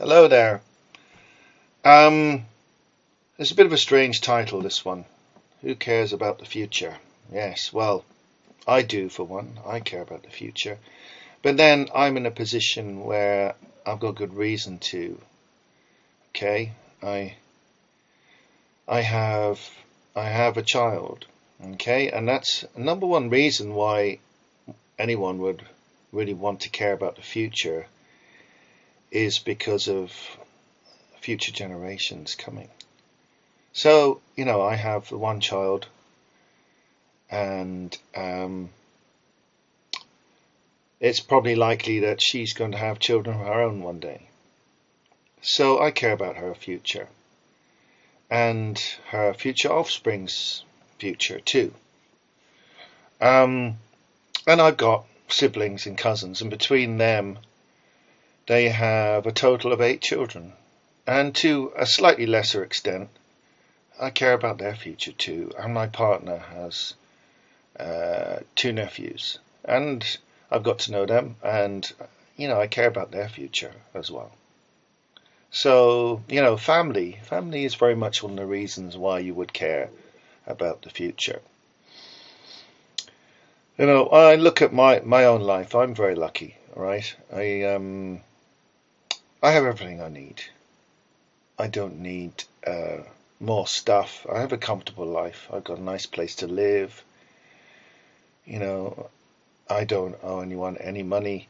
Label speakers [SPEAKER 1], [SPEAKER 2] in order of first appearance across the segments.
[SPEAKER 1] Hello there. Um, it's a bit of a strange title, this one. Who cares about the future? Yes, well, I do for one. I care about the future. But then I'm in a position where I've got good reason to. Okay, I have I have a child. Okay, and that's number one reason why anyone would really want to care about the future is because of future generations coming. So, I have one child, and it's probably likely that she's going to have children of her own one day. So I care about her future and her future offspring's future too. And I've got siblings and cousins, and between them, they have a total of 8 children. And to a slightly lesser extent, I care about their future too. And my partner has 2 nephews, and I've got to know them, and I care about their future as well. So family is very much one of the reasons why you would care about the future. I look at my own life. I'm very lucky, right? I have everything I need. I don't need more stuff. I have a comfortable life. I've got a nice place to live. I don't owe anyone any money.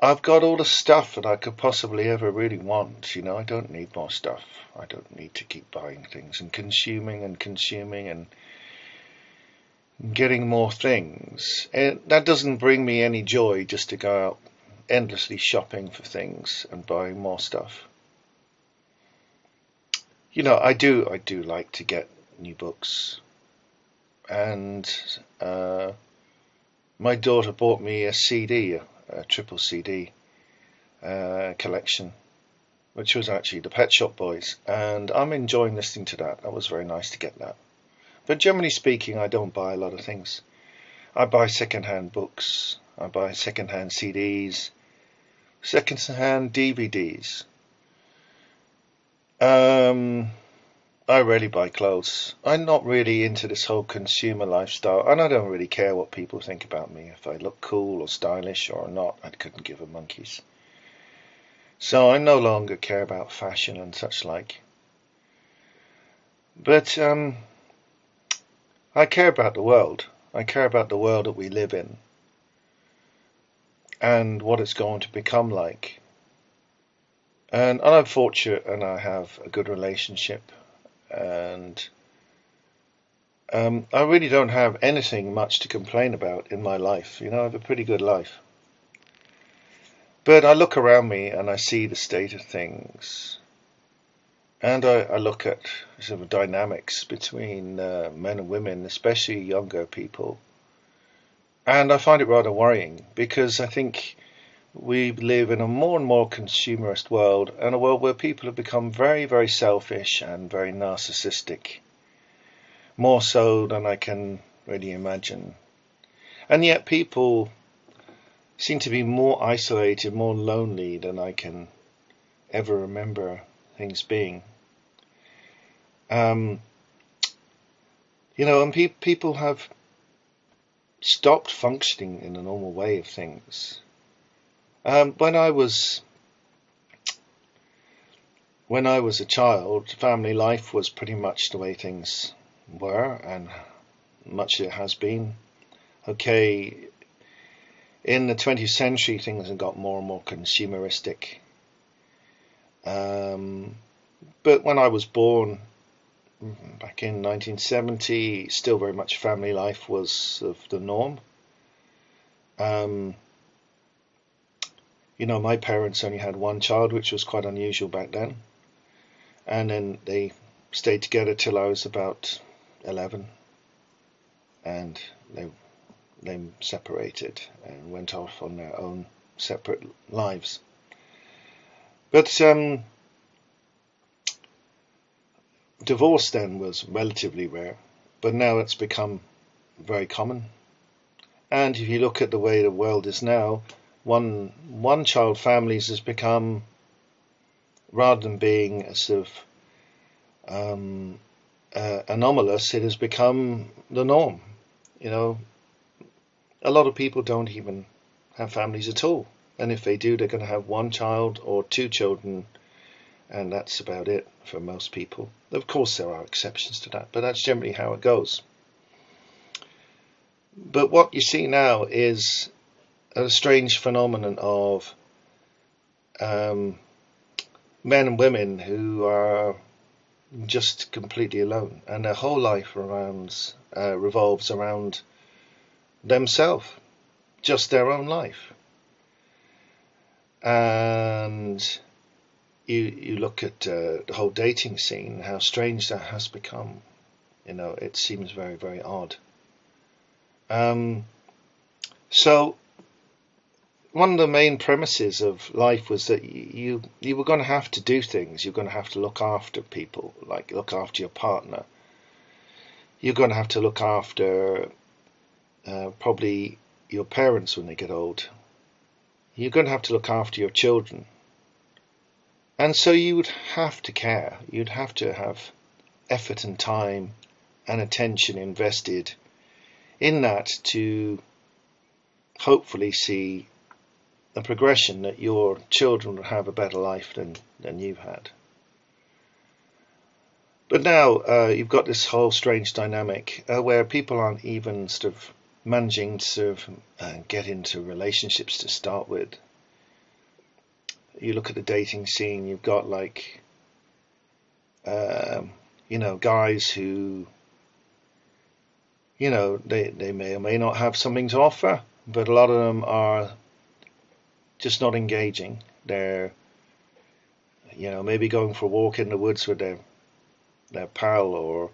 [SPEAKER 1] I've got all the stuff that I could possibly ever really want. I don't need more stuff. I don't need to keep buying things and consuming and getting more things. That doesn't bring me any joy, just to go out endlessly shopping for things and buying more stuff. I do like to get new books, and my daughter bought me a CD, a triple CD collection, which was actually the Pet Shop Boys, and I'm enjoying listening to that. That was very nice to get that. But generally speaking, I don't buy a lot of things. I buy second-hand books, I buy second-hand CDs, second-hand DVDs. I rarely buy clothes. I'm not really into this whole consumer lifestyle, and I don't really care what people think about me. If I look cool or stylish or not, I couldn't give a monkey's. So I no longer care about fashion and such like. But I care about the world. I care about the world that we live in and what it's going to become like. And I'm fortunate, and I have a good relationship, and I really don't have anything much to complain about in my life. I have a pretty good life. But I look around me and I see the state of things, and I look at sort of dynamics between men and women, especially younger people, and I find it rather worrying, because I think we live in a more and more consumerist world, and a world where people have become very, very selfish and very narcissistic, more so than I can really imagine. And yet people seem to be more isolated, more lonely than I can ever remember things being. And people have stopped functioning in the normal way of things. When I was a child, family life was pretty much the way things were, and much it has been. Okay, in the 20th century, things have got more and more consumeristic. But when I was born, back in 1970, still very much family life was of the norm. My parents only had one child, which was quite unusual back then. And then they stayed together till I was about 11. And they separated and went off on their own separate lives. But divorce then was relatively rare, but now it's become very common. And if you look at the way the world is now, one child families has become, rather than being a sort of anomalous, it has become the norm. You know, a lot of people don't even have families at all, and if they do, they're going to have one child or two children, and that's about it for most people. Of course, there are exceptions to that, but that's generally how it goes. But what you see now is a strange phenomenon of men and women who are just completely alone, and their whole life revolves around themselves, just their own life. And you look at the whole dating scene, how strange that has become. You know, it seems very, very odd. So one of the main premises of life was that you were going to have to do things. You're going to have to look after people, like look after your partner. You're going to have to look after probably your parents when they get old. You're going to have to look after your children. And so you would have to care. You'd have to have effort and time and attention invested in that to hopefully see a progression that your children will have a better life than you've had. But now you've got this whole strange dynamic where people aren't even sort of managing to sort of get into relationships to start with. You look at the dating scene, you've got like, guys who, they may or may not have something to offer, but a lot of them are just not engaging. They're, maybe going for a walk in the woods with their pal or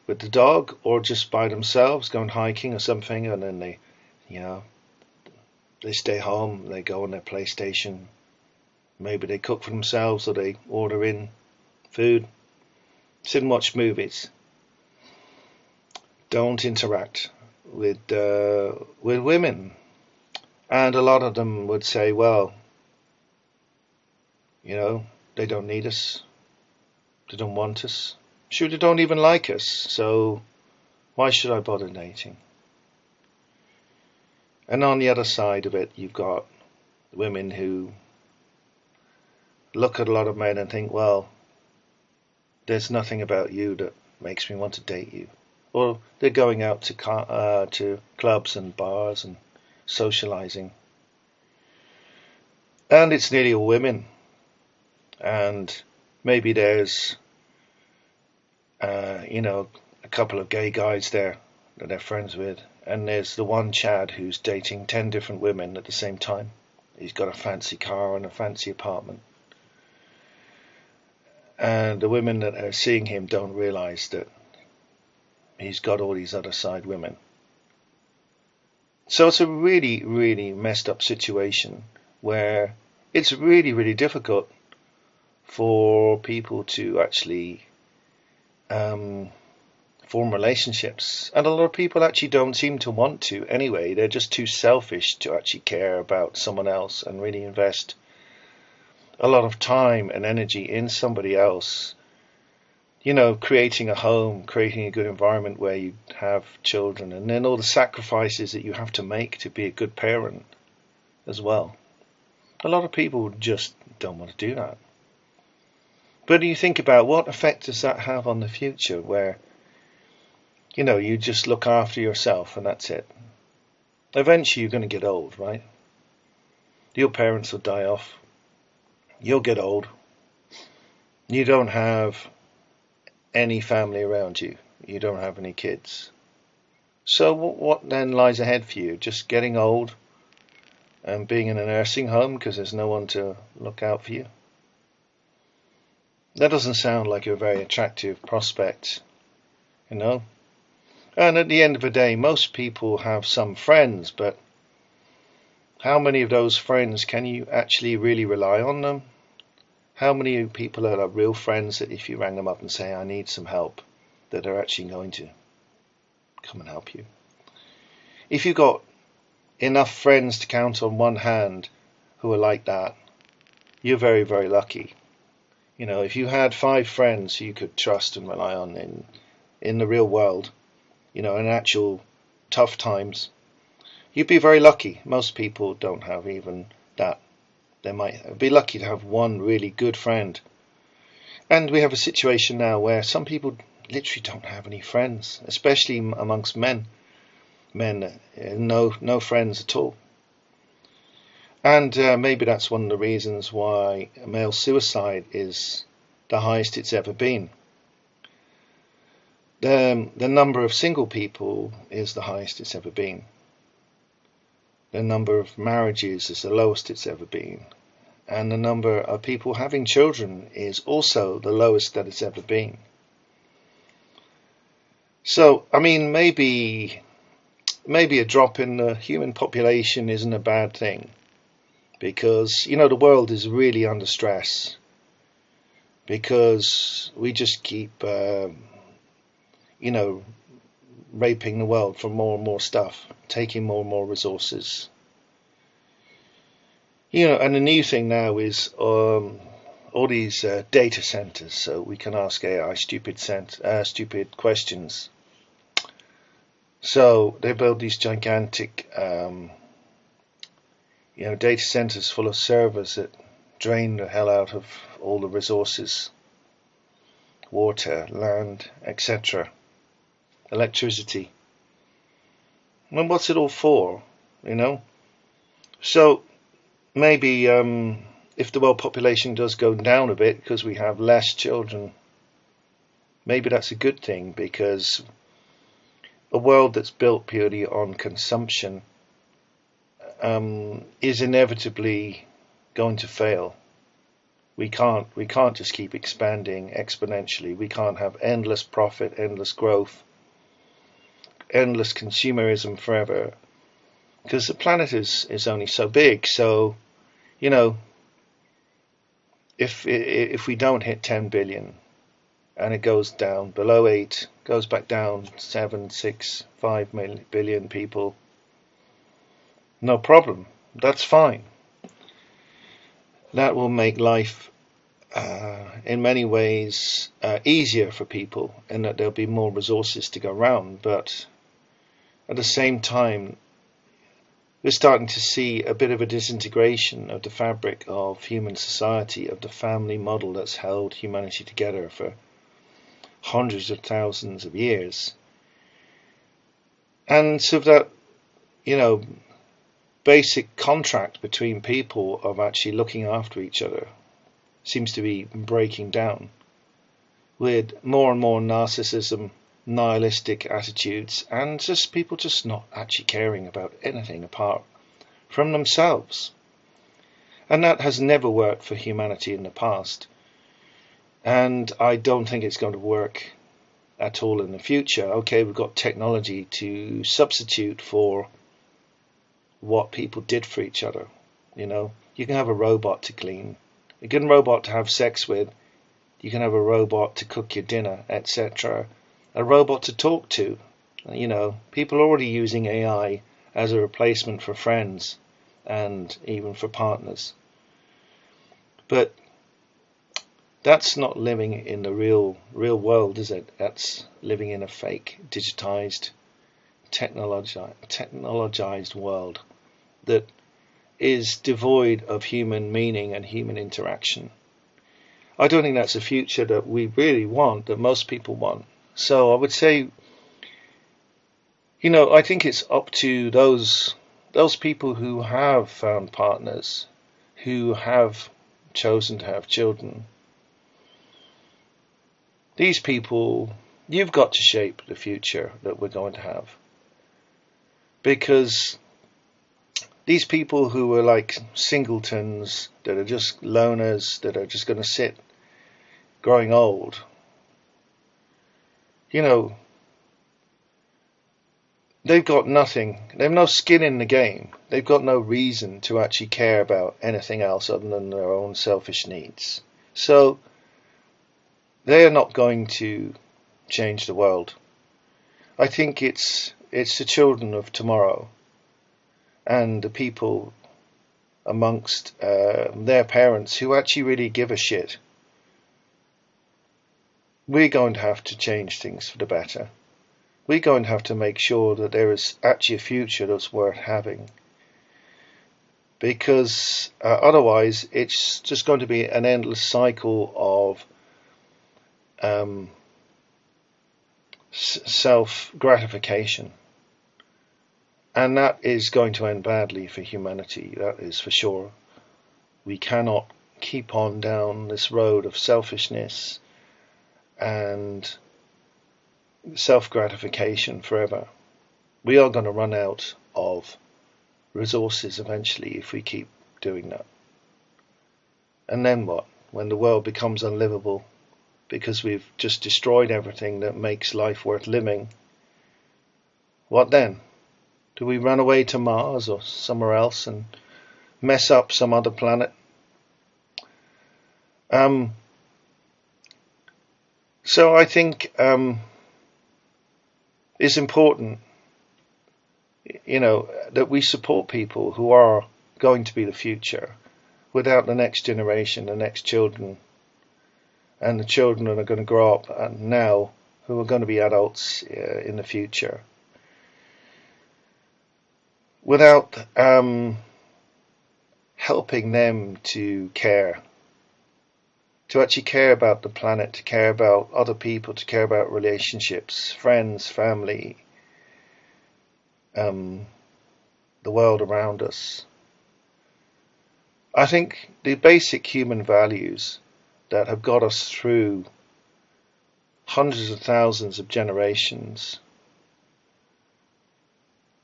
[SPEAKER 1] with the dog, or just by themselves going hiking or something, and then they stay home, they go on their PlayStation. Maybe they cook for themselves or they order in food, sit and watch movies. Don't interact with women. And a lot of them would say, well, they don't need us. They don't want us. Sure, they don't even like us. So why should I bother dating? And on the other side of it, you've got women who look at a lot of men and think, well, there's nothing about you that makes me want to date you. Or they're going out to clubs and bars and socializing. And it's nearly all women. And maybe there's, a couple of gay guys there that they're friends with. And there's the one Chad who's dating 10 different women at the same time. He's got a fancy car and a fancy apartment. And the women that are seeing him don't realize that he's got all these other side women. So it's a really, really messed up situation where it's really, really difficult for people to actually form relationships. And a lot of people actually don't seem to want to anyway. They're just too selfish to actually care about someone else and really invest a lot of time and energy in somebody else, creating a home, creating a good environment where you have children, and then all the sacrifices that you have to make to be a good parent as well. A lot of people just don't want to do that. But you think about what effect does that have on the future where, you just look after yourself and that's it. Eventually you're going to get old, right? Your parents will die off. You'll get old. You don't have any family around you. You don't have any kids. So what then lies ahead for you? Just getting old and being in a nursing home because there's no one to look out for you? That doesn't sound like a very attractive prospect, And at the end of the day, most people have some friends, but how many of those friends can you actually really rely on them? How many people are real friends that if you rang them up and say, I need some help, that they're actually going to come and help you? If you've got enough friends to count on one hand who are like that, you're very, very lucky. You know, if you had 5 friends you could trust and rely on in the real world, you know, in actual tough times, you'd be very lucky. Most people don't have even that. They might be lucky to have one really good friend. And we have a situation now where some people literally don't have any friends, especially amongst men. Men, no friends at all. And maybe that's one of the reasons why male suicide is the highest it's ever been. The number of single people is the highest it's ever been. The number of marriages is the lowest it's ever been. And the number of people having children is also the lowest that it's ever been. So, I mean, maybe a drop in the human population isn't a bad thing. Because, you know, the world is really under stress. Because we just keep, you know, raping the world for more and more stuff, taking more and more resources. You know, and the new thing now is all these data centers, so we can ask AI stupid questions. So they build these gigantic, you know, data centers full of servers that drain the hell out of all the resources, water, land, etc., electricity. And what's it all for, you know? So maybe if the world population does go down a bit because we have less children, maybe that's a good thing, because a world that's built purely on consumption is inevitably going to fail. We can't just keep expanding exponentially. We can't have endless profit, endless growth, endless consumerism forever, because the planet is only so big. So, you know, if we don't hit 10 billion and it goes down below 8, goes back down 7, 6, 5 billion people, no problem. That's fine. That will make life in many ways easier for people, in that there'll be more resources to go around. But at the same time, we're starting to see a bit of a disintegration of the fabric of human society, of the family model that's held humanity together for hundreds of thousands of years. And so that, you know, basic contract between people of actually looking after each other seems to be breaking down, with more and more narcissism, nihilistic attitudes, and just people just not actually caring about anything apart from themselves. And that has never worked for humanity in the past, and I don't think it's going to work at all in the future. Okay, we've got technology to substitute for what people did for each other. You know, you can have a robot to clean, you can have a robot to have sex with, you can have a robot to cook your dinner, etc., a robot to talk to. You know, people are already using AI as a replacement for friends and even for partners. But that's not living in the real world, is it? That's living in a fake, digitized, technologized world that is devoid of human meaning and human interaction. I don't think that's a future that we really want, that most people want. So I would say, you know, I think it's up to those people who have found partners, who have chosen to have children. These people, you've got to shape the future that we're going to have. Because these people who are like singletons, that are just loners, that are just going to sit growing old, you know, they've got nothing. They have no skin in the game. They've got no reason to actually care about anything else other than their own selfish needs. So they are not going to change the world. I think it's the children of tomorrow and the people amongst their parents who actually really give a shit. We're going to have to change things for the better. We're going to have to make sure that there is actually a future that's worth having. Because otherwise it's just going to be an endless cycle of self-gratification. And that is going to end badly for humanity, that is for sure. We cannot keep on down this road of selfishness and self-gratification forever. We are going to run out of resources eventually if we keep doing that. And then what? When the world becomes unlivable because we've just destroyed everything that makes life worth living, what then? Do we run away to Mars or somewhere else and mess up some other planet? So I think it's important, that we support people who are going to be the future. Without the next generation, the next children, and the children that are going to grow up now, who are going to be adults in the future, without helping them to care, to actually care about the planet, to care about other people, to care about relationships, friends, family, the world around us. I think the basic human values that have got us through hundreds of thousands of generations,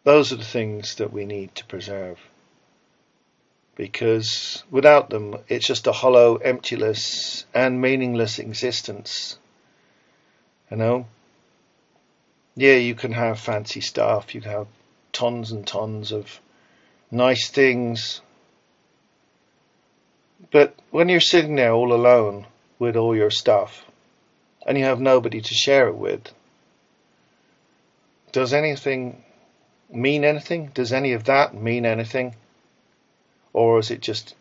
[SPEAKER 1] those are the things that we need to preserve. Because without them, it's just a hollow, emptyless, and meaningless existence. Yeah, you can have fancy stuff, you can have tons and tons of nice things. But when you're sitting there all alone with all your stuff, and you have nobody to share it with, does anything mean anything? Does any of that mean anything? Or is it just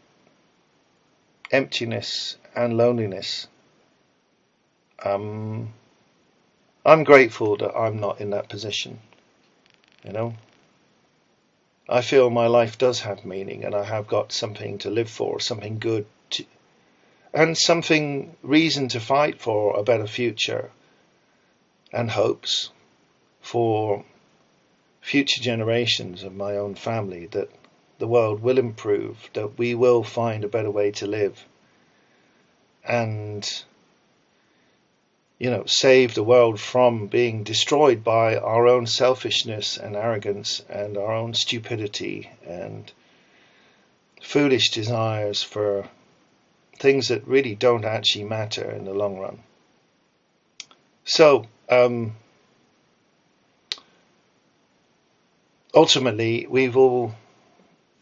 [SPEAKER 1] emptiness and loneliness? I'm grateful that I'm not in that position. I feel my life does have meaning, and I have got something to live for, something good and something reason to fight for a better future, and hopes for future generations of my own family, that the world will improve, that we will find a better way to live, and save the world from being destroyed by our own selfishness and arrogance and our own stupidity and foolish desires for things that really don't actually matter in the long run. So, ultimately, we've all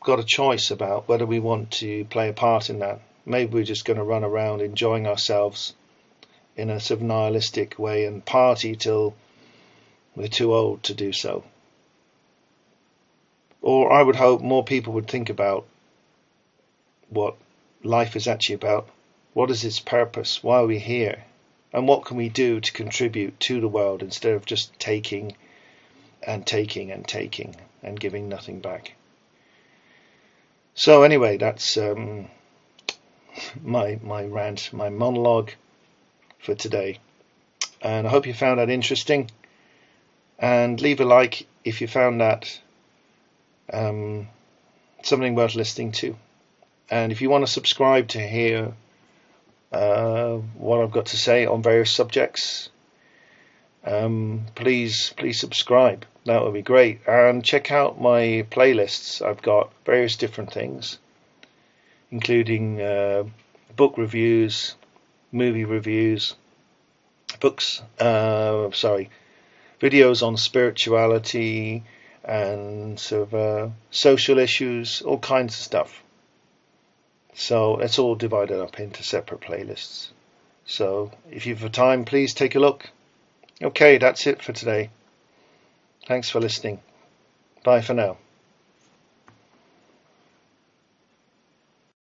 [SPEAKER 1] got a choice about whether we want to play a part in that. Maybe we're just going to run around enjoying ourselves in a sort of nihilistic way and party till we're too old to do so. Or I would hope more people would think about what life is actually about. What is its purpose? Why are we here? And what can we do to contribute to the world instead of just taking and taking and taking and giving nothing back? So anyway, that's my rant, my monologue for today. And I hope you found that interesting. And leave a like if you found that something worth listening to. And if you want to subscribe to hear what I've got to say on various subjects, please subscribe. That would be great. And check out my playlists. I've got various different things, including book reviews, movie reviews, videos on spirituality and sort of social issues, all kinds of stuff. So it's all divided up into separate playlists. So if you've the time, please take a look. Okay, that's it for today. Thanks for listening. Bye for now.